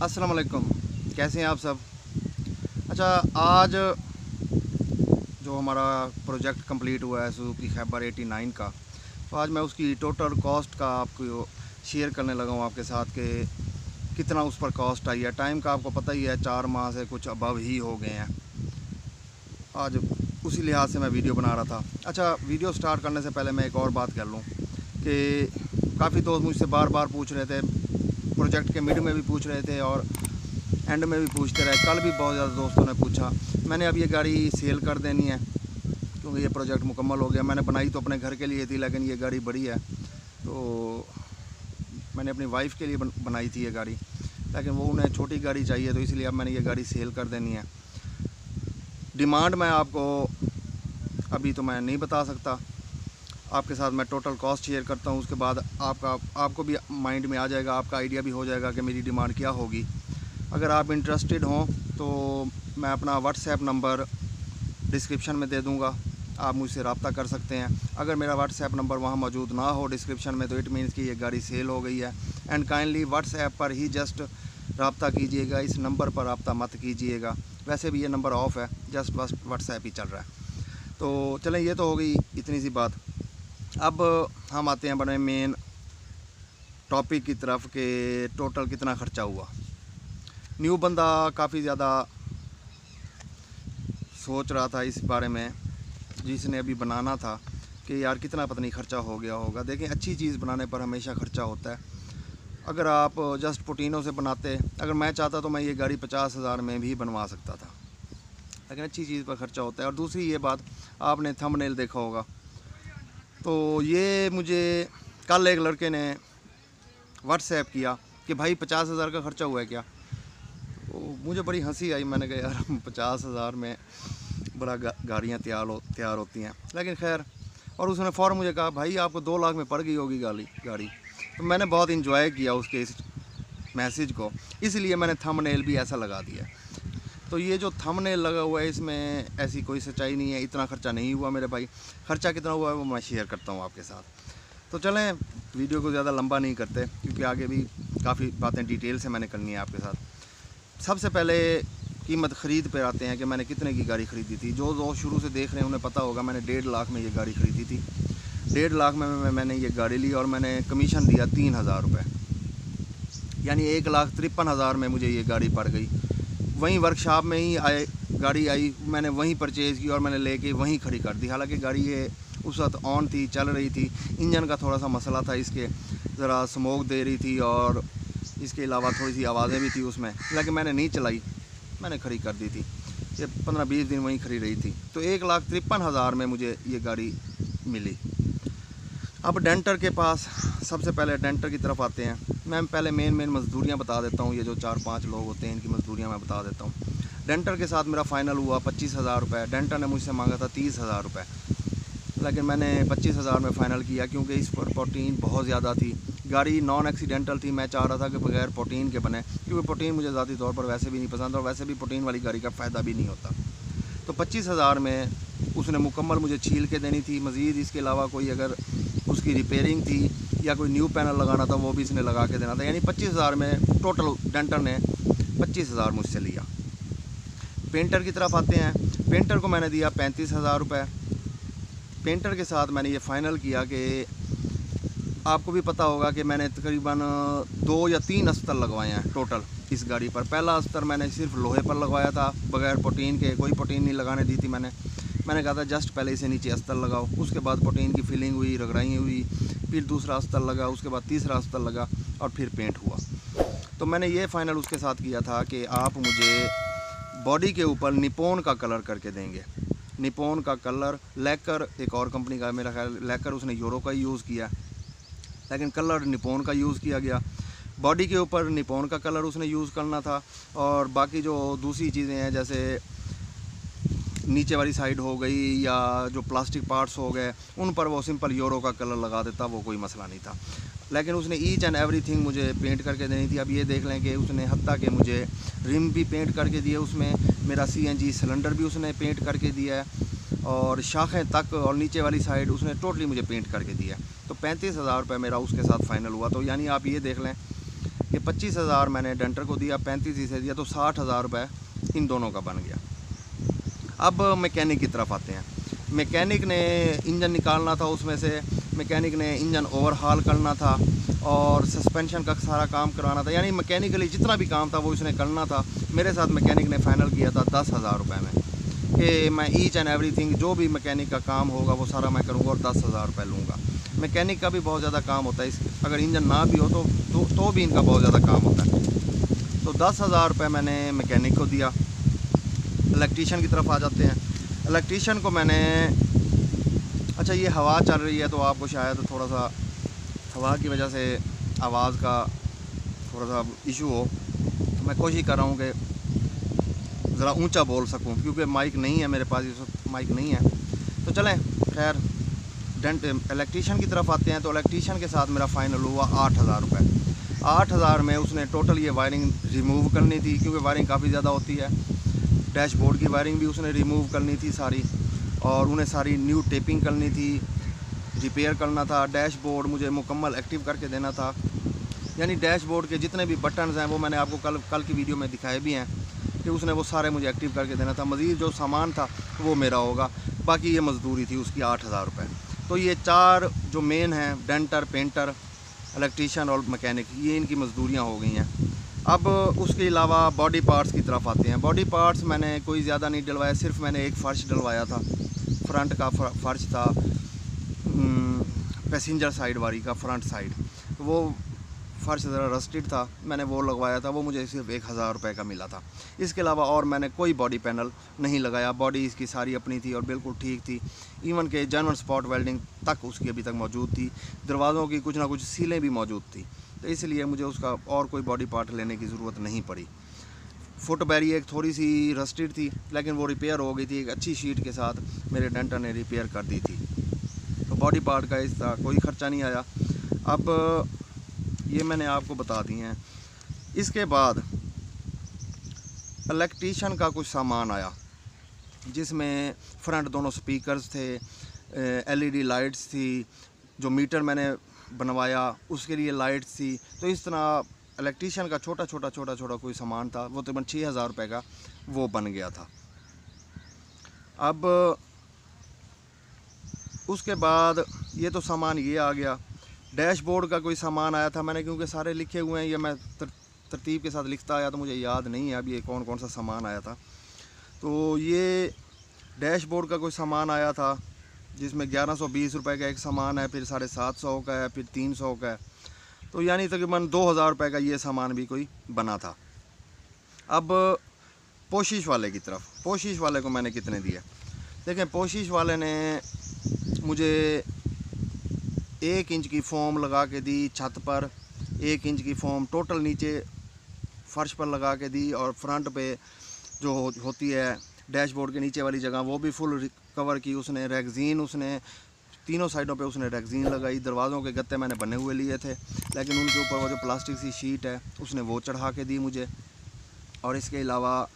अस्सलाम वालेकुम। कैसे हैं आप सब? अच्छा, आज जो हमारा प्रोजेक्ट कंप्लीट हुआ है सुजुकी खैबर 89 का, तो आज मैं उसकी टोटल कॉस्ट का आपको शेयर करने लगा हूँ आपके साथ कि कितना उस पर कॉस्ट आई है। टाइम का आपको पता ही है, 4 माह से कुछ अबव ही हो गए हैं। आज उसी लिहाज से मैं वीडियो बना रहा था। अच्छा, वीडियो स्टार्ट करने से पहले मैं एक और बात कर लूँ कि काफ़ी दोस्त मुझसे बार बार पूछ रहे थे, प्रोजेक्ट के मिड में भी पूछ रहे थे और एंड में भी पूछते रहे। कल भी बहुत ज़्यादा दोस्तों ने पूछा। मैंने अब ये गाड़ी सेल कर देनी है क्योंकि ये प्रोजेक्ट मुकम्मल हो गया। मैंने बनाई तो अपने घर के लिए थी, लेकिन ये गाड़ी बड़ी है तो मैंने अपनी वाइफ के लिए बनाई थी ये गाड़ी, लेकिन वो उन्हें छोटी गाड़ी चाहिए, तो इसलिए अब मैंने ये गाड़ी सेल कर देनी है। डिमांड मैं आपको अभी तो मैं नहीं बता सकता, आपके साथ मैं टोटल कॉस्ट शेयर करता हूँ, उसके बाद आपको भी माइंड में आ जाएगा, आपका आइडिया भी हो जाएगा कि मेरी डिमांड क्या होगी। अगर आप इंटरेस्टेड हों तो मैं अपना व्हाट्सएप नंबर डिस्क्रिप्शन में दे दूंगा, आप मुझसे रब्ता कर सकते हैं। अगर मेरा व्हाट्सएप नंबर वहाँ मौजूद ना हो डिस्क्रिप्शन में, तो इट मीन्स कि ये गाड़ी सेल हो गई है। एंड काइंडली व्हाट्सएप पर ही जस्ट रब्ता कीजिएगा, इस नंबर पर रब्ता मत कीजिएगा। वैसे भी ये नंबर ऑफ़ है, जस्ट बस व्हाट्सएप ही चल रहा है। तो चलें, ये तो हो गई इतनी सी बात। अब हम आते हैं बड़े मेन टॉपिक की तरफ कि टोटल कितना ख़र्चा हुआ। न्यू बंदा काफ़ी ज़्यादा सोच रहा था इस बारे में, जिसने अभी बनाना था, कि यार कितना पता नहीं ख़र्चा हो गया होगा। देखें, अच्छी चीज़ बनाने पर हमेशा ख़र्चा होता है। अगर आप जस्ट पुटीनों से बनाते, अगर मैं चाहता तो मैं ये गाड़ी 50,000 में भी बनवा सकता था, लेकिन अच्छी चीज़ पर ख़र्चा होता है। और दूसरी ये बात, आपने थंबनेल देखा होगा, तो ये मुझे कल एक लड़के ने व्हाट्सएप किया कि भाई 50,000 का ख़र्चा हुआ है क्या? तो मुझे बड़ी हंसी आई। मैंने कहा यार 50,000 में बड़ा गाड़ियाँ तैयार होती हैं, लेकिन खैर। और उसने फ़ौरन मुझे कहा भाई आपको 2 लाख में पड़ गई होगी गाड़ी। तो मैंने बहुत इंजॉय किया उसके इस मैसेज को, इसलिए मैंने थंबनेल भी ऐसा लगा दिया। तो ये जो थंबनेल लगा हुआ है, इसमें ऐसी कोई सच्चाई नहीं है, इतना ख़र्चा नहीं हुआ मेरे भाई। ख़र्चा कितना हुआ है वो मैं शेयर करता हूँ आपके साथ। तो चलें, वीडियो को ज़्यादा लंबा नहीं करते, क्योंकि आगे भी काफ़ी बातें डिटेल से मैंने करनी है आपके साथ। सबसे पहले कीमत ख़रीद पर आते हैं कि मैंने कितने की गाड़ी ख़रीदी थी। जो दोस्त शुरू से देख रहे हैं उन्हें पता होगा, मैंने 1.5 लाख में ये गाड़ी ख़रीदी थी। 1.5 लाख में मैंने ये गाड़ी ली और मैंने कमीशन दिया 3,000 रुपये, यानी 1,53,000 में मुझे ये गाड़ी पड़ गई। वहीं वर्कशॉप में ही गाड़ी आई, मैंने वहीं परचेज़ की और मैंने लेके वहीं खड़ी कर दी। हालांकि गाड़ी ये उस वक्त ऑन थी, चल रही थी। इंजन का थोड़ा सा मसला था, इसके ज़रा स्मोक दे रही थी और इसके अलावा थोड़ी सी आवाज़ें भी थी उसमें, लेकिन मैंने नहीं चलाई, मैंने खड़ी कर दी थी। ये 15-20 दिन वहीं खड़ी रही थी। तो 1,53,000 में मुझे ये गाड़ी मिली। अब डेंटर के पास, सबसे पहले डेंटर की तरफ आते हैं। मैं पहले मेन मज़दूरियाँ बता देता हूँ। ये जो 4-5 लोग होते हैं इनकी मज़दूरियाँ मैं बता देता हूँ। डेंटर के साथ मेरा फ़ाइनल हुआ 25,000 रुपये। डेंटर ने मुझसे मांगा था 30,000 रुपये, लेकिन मैंने 25,000 में फ़ाइनल किया, क्योंकि इस पर प्रोटीन बहुत ज़्यादा थी। गाड़ी नॉन एक्सीडेंटल थी। मैं चाह रहा था कि बगैर प्रोटीन के बने, क्योंकि प्रोटीन मुझे ज़ाती तौर पर वैसे भी नहीं पसंद और वैसे भी प्रोटीन वाली गाड़ी का फ़ायदा भी नहीं होता। तो 25,000 में उसने मुकम्मल मुझे छील के देनी थी। मज़ीद इसके अलावा कोई अगर उसकी रिपेयरिंग थी या कोई न्यू पैनल लगाना था वो भी इसने लगा के देना था। यानी 25,000 में टोटल डेंटर ने 25,000 मुझसे लिया। पेंटर की तरफ आते हैं। पेंटर को मैंने दिया 35,000 रुपये। पेंटर के साथ मैंने ये फ़ाइनल किया कि आपको भी पता होगा कि मैंने तकरीबन 2 या 3 अस्तर लगवाए हैं टोटल इस गाड़ी पर। पहला अस्तर मैंने सिर्फ लोहे पर लगवाया था, बगैर प्रोटीन के, कोई प्रोटीन नहीं लगाने दी थी मैंने कहा था जस्ट पहले इसे नीचे अस्तर लगाओ। उसके बाद प्रोटीन की फिलिंग हुई, रगड़ाई हुई, फिर दूसरा अस्तर लगा, उसके बाद तीसरा अस्तर लगा और फिर पेंट हुआ। तो मैंने ये फ़ाइनल उसके साथ किया था कि आप मुझे बॉडी के ऊपर निपॉन का कलर करके देंगे। निपॉन का कलर, लैकर एक और कंपनी का, मेरा ख्याल लैकर उसने यूरो का यूज़ किया, लेकिन कलर निपॉन का यूज़ किया गया। बॉडी के ऊपर निपॉन का कलर उसने यूज़ करना था, और बाकी जो दूसरी चीज़ें हैं जैसे नीचे वाली साइड हो गई या जो प्लास्टिक पार्ट्स हो गए, उन पर वो सिंपल यूरो का कलर लगा देता, वो कोई मसला नहीं था। लेकिन उसने ईच एंड एवरीथिंग मुझे पेंट करके देनी थी। अब ये देख लें कि उसने हत्ता के मुझे रिम भी पेंट करके दिए, उसमें मेरा CNG सिलेंडर भी उसने पेंट करके दिया है, और शाखें तक और नीचे वाली साइड उसने टोटली मुझे पेंट करके दिया। तो 35,000 रुपये मेरा उसके साथ फ़ाइनल हुआ। तो यानी आप ये देख लें ये 25,000 मैंने डेंटर को दिया, 35 इसे दिया, तो 60,000 रुपये इन दोनों का बन गया। अब मैकेनिक की तरफ आते हैं। मैकेनिक ने इंजन निकालना था, उसमें से मैकेनिक ने इंजन ओवरहाल करना था और सस्पेंशन का सारा काम करवाना था, यानी मैकेनिकली जितना भी काम था वो इसने करना था। मेरे साथ मैकेनिक ने फ़ाइनल किया था 10,000 रुपये में कि मैं ईच एंड एवरीथिंग जो भी मैकेनिक का काम होगा वो सारा मैं करूँगा और 10,000 रुपये लूँगा। मैकेनिक का भी बहुत ज़्यादा काम होता है, अगर इंजन ना भी हो तो भी इनका बहुत ज़्यादा काम होता है। तो 10,000 रुपये मैंने मैकेनिक को दिया। इलेक्ट्रीशियन की तरफ आ जाते हैं। इलेक्ट्रीशियन को मैंने, अच्छा ये हवा चल रही है तो आपको शायद थोड़ा सा हवा की वजह से आवाज़ का थोड़ा सा इशू हो, तो मैं कोशिश कर रहा हूँ कि ज़रा ऊंचा बोल सकूँ, क्योंकि माइक नहीं है मेरे पास, इस वक्त माइक नहीं है। तो चलें, खैर इलेक्ट्रीशियन की तरफ आते हैं। तो इलेक्ट्रीशियन के साथ मेरा फ़ाइनल हुआ 8,000 रुपये। 8,000 में उसने टोटल ये वायरिंग रिमूव करनी थी, क्योंकि वायरिंग काफ़ी ज़्यादा होती है। डैशबोर्ड की वायरिंग भी उसने रिमूव करनी थी सारी, और उन्हें सारी न्यू टेपिंग करनी थी, रिपेयर करना था। डैशबोर्ड मुझे मुकम्मल एक्टिव करके देना था, यानी डैशबोर्ड के जितने भी बटन्स हैं वो मैंने आपको कल की वीडियो में दिखाए भी हैं कि उसने वो सारे मुझे एक्टिव करके देना था। मज़ीद जो सामान था वो मेरा होगा, बाकी ये मज़दूरी थी उसकी 8,000 रुपये। तो ये 4 जो मेन हैं, डेंटर, पेंटर, इलेक्ट्रीशियन और मैकेनिक, ये इनकी मज़दूरियाँ हो गई हैं। अब उसके अलावा बॉडी पार्ट्स की तरफ आते हैं। बॉडी पार्ट्स मैंने कोई ज़्यादा नहीं डलवाया, सिर्फ मैंने एक फ़र्श डलवाया था। फ्रंट का फ़र्श था, पैसेंजर साइड वाली का फ्रंट साइड, वो फ़र्श ज़रा रस्टेड था, मैंने वो लगवाया था। वो मुझे सिर्फ 1,000 रुपये का मिला था। इसके अलावा और मैंने कोई बॉडी पैनल नहीं लगाया। बॉडी इसकी सारी अपनी थी और बिल्कुल ठीक थी। इवन के जनरल स्पॉट वेल्डिंग तक उसकी अभी तक मौजूद थी। दरवाज़ों की कुछ ना कुछ सीलें भी मौजूद थी, तो इसलिए मुझे उसका और कोई बॉडी पार्ट लेने की ज़रूरत नहीं पड़ी। फुट बैरियर थोड़ी सी रस्टेड थी, लेकिन वो रिपेयर हो गई थी। एक अच्छी शीट के साथ मेरे डेंटर ने रिपेयर कर दी थी। तो बॉडी पार्ट का इस तरह कोई ख़र्चा नहीं आया। अब ये मैंने आपको बता दी हैं। इसके बाद इलेक्ट्रीशियन का कुछ सामान आया, जिसमें फ्रंट दोनों स्पीकर्स थे, एलईडी लाइट्स थी, जो मीटर मैंने बनवाया उसके लिए लाइट्स थी। तो इस तरह इलेक्ट्रीशियन का छोटा छोटा कोई सामान था, वो तकरीबन 6,000 रुपये का वो बन गया था। अब उसके बाद ये तो सामान ये आ गया। डैशबोर्ड का कोई सामान आया था मैंने, क्योंकि सारे लिखे हुए हैं, ये मैं तरतीब के साथ लिखता आया तो मुझे याद नहीं है अब ये कौन कौन सा सामान आया था। तो ये डैशबोर्ड का कोई सामान आया था, जिसमें 1120 रुपये का एक सामान है, फिर 750 का है, फिर 300 का है। तो यानी तकरीबन 2,000 रुपये का ये सामान भी कोई बना था। अब पोशिश वाले की तरफ, पोशिश वाले को मैंने कितने दिए देखें। पोशिश वाले ने मुझे 1 इंच की फोम लगा के दी छत पर, 1 इंच की फोम टोटल नीचे फर्श पर लगा के दी, और फ्रंट पे जो होती है डैशबोर्ड के नीचे वाली जगह वो भी फुल कवर की उसने। रैगज़ीन उसने तीनों साइडों पे उसने रैगज़ीन लगाई। दरवाज़ों के गत्ते मैंने बने हुए लिए थे, लेकिन उनके ऊपर वो जो प्लास्टिक सी शीट है उसने वो चढ़ा के दी मुझे। और इसके अलावा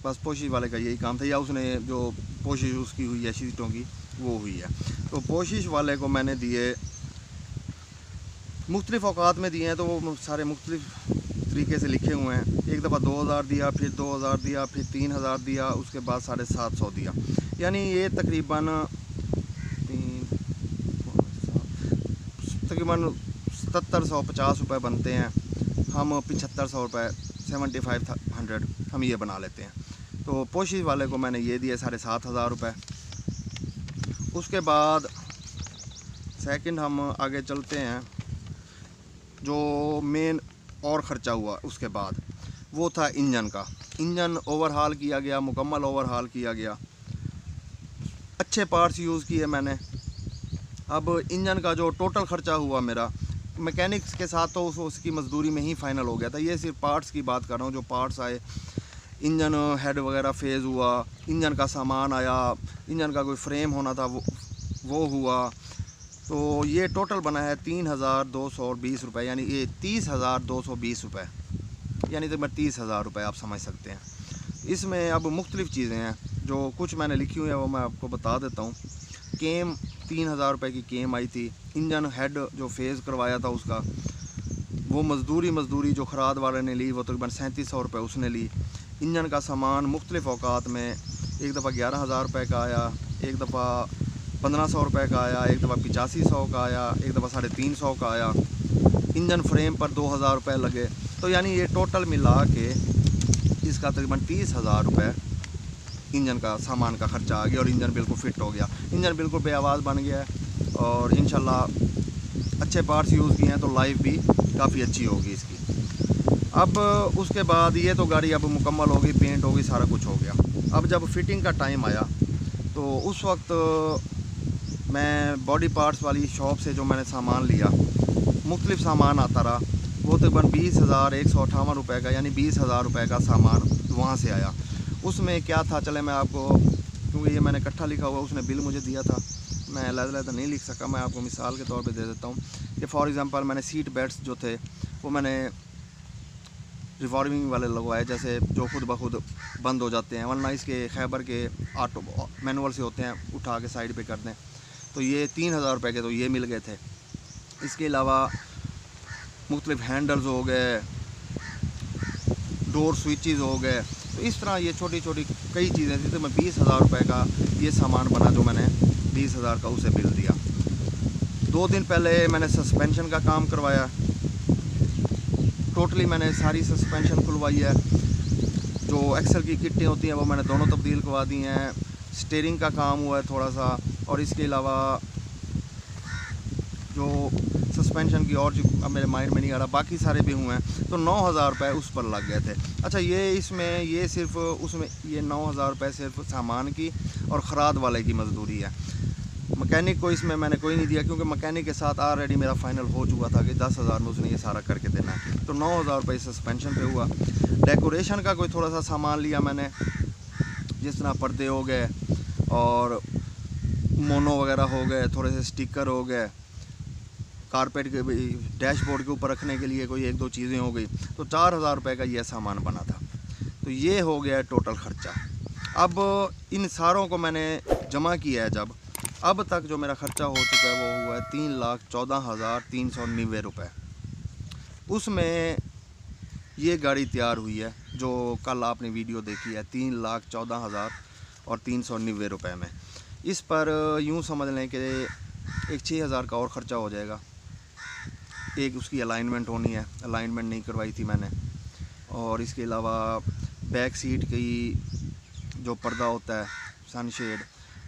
बस पोशिश वाले का यही काम था, या उसने जो पोशिश उसकी हुई है शीटों की वो हुई है। तो पोशिश वाले को मैंने दिए मुख्तलिफ़ औकात में दिए हैं, तो वो सारे मुख्तलिफ़ तरीके से लिखे हुए हैं। एक दफ़ा 2,000 दिया, फिर 2,000 दिया, फिर 3,000 दिया, उसके बाद 750 दिया। यानी ये तकरीबन 7,750 रुपये बनते हैं। हम 7,500 रुपये 7,500 हम ये बना लेते हैं। तो पोशिश वाले को मैंने ये दिए 7,500 रुपये। उसके बाद सेकंड हम आगे चलते हैं। जो मेन और ख़र्चा हुआ उसके बाद वो था इंजन का। इंजन ओवरहाल किया गया, मुकम्मल ओवरहाल किया गया, अच्छे पार्ट्स यूज़ किए मैंने। अब इंजन का जो टोटल ख़र्चा हुआ मेरा मैकेनिक्स के साथ तो उसकी मज़दूरी में ही फ़ाइनल हो गया था। ये सिर्फ पार्ट्स की बात कर रहा हूँ, जो पार्ट्स आए, इंजन हेड वगैरह फेज़ हुआ, इंजन का सामान आया, इंजन का कोई फ्रेम होना था वो हुआ। तो ये टोटल बना है 3,220 रुपये, यानी ये 30,220 रुपये, यानी तकरीबन 30,000 रुपये आप समझ सकते हैं। इसमें अब मुख्तलिफ़ चीज़ें हैं, जो कुछ मैंने लिखी हुई है वो मैं आपको बता देता हूँ। केम 3,000 रुपये की केम आई थी। इंजन हेड जो फेज़ करवाया था उसका वो मज़दूरी जो खराद वाले ने ली वो तकरीबन 3700 रुपये उसने ली। इंजन का सामान मुख्तलिफ़ औकात में एक दफ़ा 11,000 रुपये का आया, एक दफ़ा 1500 रुपये का आया, एक दफ़ा 8500 का आया, एक दफ़ा 350 का आया। इंजन फ्रेम पर 2000 रुपये लगे। तो यानी ये टोटल मिला के इसका तकरीबन 30,000 रुपये इंजन का सामान का ख़र्चा आ गया और इंजन बिल्कुल फ़िट हो गया। इंजन बिल्कुल बेआवाज़ बन गया है और इंशाल्लाह अच्छे पार्ट्स यूज़ किए हैं तो लाइफ भी काफ़ी अच्छी होगी इसकी। अब उसके बाद ये तो गाड़ी अब मुकम्मल होगी, पेंट होगी, सारा कुछ हो गया। अब जब फिटिंग का टाइम आया तो उस वक्त मैं बॉडी पार्ट्स वाली शॉप से जो मैंने सामान लिया, मुख्तलिफ़ सामान आता रहा, वो तकरीबन 20,158 रुपये का यानी 20,000 रुपये का सामान वहाँ से आया। उसमें क्या था, चले मैं आपको, क्योंकि ये मैंने इकट्ठा लिखा हुआ, उसने बिल मुझे दिया था, मैं अलग-अलग नहीं लिख सका, मैं आपको मिसाल के तौर पे दे देता हूँ कि फॉर एग्ज़ाम्पल मैंने सीट बेल्ट्स जो थे वो मैंने रिवॉल्विंग वाले लगवाए, जैसे जो खुद ब खुद बंद हो जाते हैं, वरना इसके खैबर के ऑटो मैनुअल से होते हैं, उठा के साइड पे कर दें। तो ये 3,000 रुपये के तो ये मिल गए थे। इसके अलावा मुख्तलिफ हैंडल्स हो गए, डोर स्विचेस हो गए, तो इस तरह ये छोटी छोटी कई चीज़ें थी। तो मैं 20,000 रुपये का ये सामान बना जो मैंने 20,000 का उसे बिल दिया। 2 दिन पहले मैंने सस्पेंशन का काम करवाया, टोटली मैंने सारी सस्पेंशन खुलवाई है। जो एक्सल की किटें होती हैं वो मैंने दोनों तब्दील करवा दी हैं। स्टीयरिंग का काम हुआ है थोड़ा सा, और इसके अलावा जो सस्पेंशन की और जो अब मेरे माइंड में नहीं आ रहा, बाकी सारे भी हुए हैं। तो 9,000 रुपये उस पर लग गए थे। अच्छा, ये इसमें ये सिर्फ उसमें ये 9,000 रुपये सिर्फ सामान की और ख़राद वाले की मजदूरी है। मैकेनिक को इसमें मैंने कोई नहीं दिया, क्योंकि मैकेनिक के साथ ऑलरेडी मेरा फाइनल हो चुका था कि 10,000 में उसने ये सारा करके देना है। तो 9,000 रुपये सस्पेंशन पे हुआ। डेकोरेशन का कोई थोड़ा सा सामान लिया मैंने, जिस तरह पर्दे हो गए और मोनो वगैरह हो गए, थोड़े से स्टिकर हो गए, कारपेट के डैशबोर्ड के ऊपर रखने के लिए कोई 1-2 चीज़ें हो गई। तो 4,000 रुपये का ये सामान बना था। तो ये हो गया टोटल ख़र्चा। अब इन सारों को मैंने जमा किया है, जब अब तक जो मेरा ख़र्चा हो चुका है वो हुआ है 3,14,390 रुपये। उसमें ये गाड़ी तैयार हुई है जो कल आपने वीडियो देखी है, 3,14,390 रुपये में। इस पर यूँ समझ लें कि एक 6,000 का और ख़र्चा हो जाएगा। एक उसकी अलाइनमेंट होनी है, अलाइनमेंट नहीं करवाई थी मैंने, और इसके अलावा बैक सीट की जो पर्दा होता है सनशेड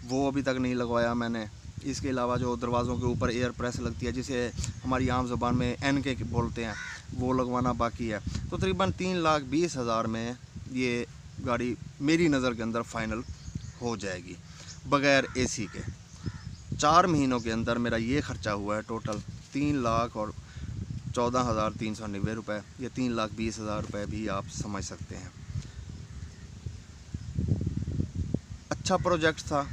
वो अभी तक नहीं लगवाया मैंने। इसके अलावा जो दरवाज़ों के ऊपर एयर प्रेस लगती है, जिसे हमारी आम ज़बान में एन के बोलते हैं, वो लगवाना बाकी है। तो तकरीबन 3,20,000 में ये गाड़ी मेरी नज़र के अंदर फ़ाइनल हो जाएगी बग़ैर एसी के। 4 महीनों के अंदर मेरा ये ख़र्चा हुआ है टोटल 3,14,390 रुपये, या 3,20,000 रुपये भी आप समझ सकते हैं। अच्छा प्रोजेक्ट था,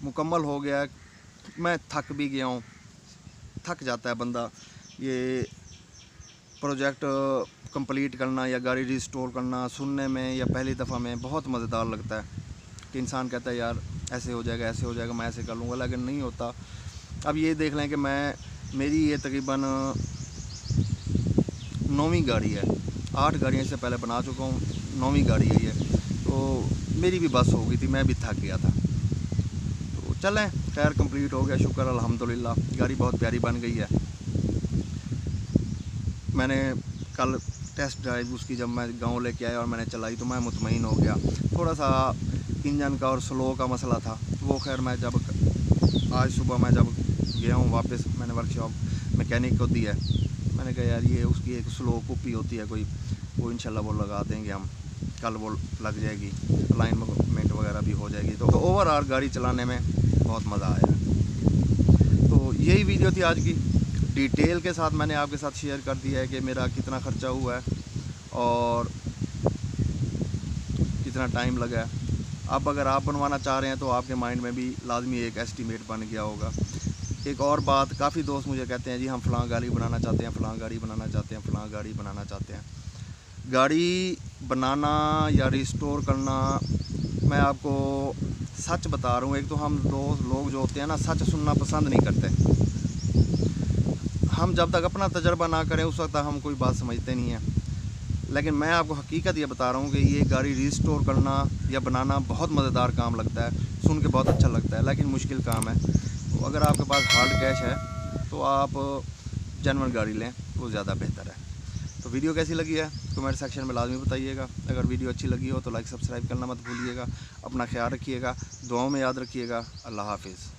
मुकम्मल हो गया। मैं थक भी गया हूँ, थक जाता है बंदा। ये प्रोजेक्ट कंप्लीट करना या गाड़ी रिस्टोर करना सुनने में या पहली दफ़ा में बहुत मज़ेदार लगता है कि इंसान कहता है यार ऐसे हो जाएगा, ऐसे हो जाएगा, मैं ऐसे कर लूँगा, लेकिन नहीं होता। अब ये देख लें कि मेरी ये तकरीबन 9वीं गाड़ी है। 8 गाड़ियाँ इससे पहले बना चुका हूँ, 9वीं गाड़ी है ये। तो मेरी भी बस हो गई थी, मैं भी थक गया था। तो चलें, खैर कंप्लीट हो गया, शुक्र अल्हम्दुलिल्लाह। गाड़ी बहुत प्यारी बन गई है। मैंने कल टेस्ट ड्राइव उसकी जब मैं गांव लेके आया और मैंने चलाई तो मैं मुतमईन हो गया। थोड़ा सा इंजन का और स्लो का मसला था, वो खैर मैं जब आज सुबह मैं जब गया हूँ वापस, मैंने वर्कशॉप मैकेनिक को दी है। मैंने कहा यार ये उसकी एक स्लो कुप्पी होती है कोई, वो इंशाल्लाह वो लगा देंगे हम, कल वो लग जाएगी, अलाइनमेंट वगैरह भी हो जाएगी। तो ओवरऑल गाड़ी चलाने में बहुत मज़ा आया। तो यही वीडियो थी आज की, डिटेल के साथ मैंने आपके साथ शेयर कर दिया है कि मेरा कितना ख़र्चा हुआ है और कितना टाइम लगा है। अब अगर आप बनवाना चाह रहे हैं तो आपके माइंड में भी लाजमी एक एस्टीमेट बन गया होगा। एक और बात, काफ़ी दोस्त मुझे कहते हैं जी हम फ़लाँ गाड़ी बनाना चाहते हैं, फ़लाँ गाड़ी बनाना चाहते हैं, फ़लाँ गाड़ी बनाना चाहते हैं। गाड़ी बनाना या रिस्टोर करना, मैं आपको सच बता रहा हूँ, एक तो हम दोस्त लोग जो होते हैं ना, सच सुनना पसंद नहीं करते। हम जब तक अपना तजर्बा ना करें उस वक्त तक हम कोई बात समझते नहीं हैं। लेकिन मैं आपको हकीकत ये बता रहा हूँ कि ये गाड़ी रिस्टोर करना या बनाना बहुत मज़ेदार काम लगता है, सुन के बहुत अच्छा लगता है, लेकिन मुश्किल काम है। तो अगर आपके पास हार्ड कैश है तो आप जेन्युइन गाड़ी लें, वो ज़्यादा बेहतर है। तो वीडियो कैसी लगी है कमेंट सेक्शन में लाजमी बताइएगा। अगर वीडियो अच्छी लगी हो तो लाइक सब्सक्राइब करना मत भूलिएगा। अपना ख्याल रखिएगा, दुआओं में याद रखिएगा। अल्लाह हाफिज़।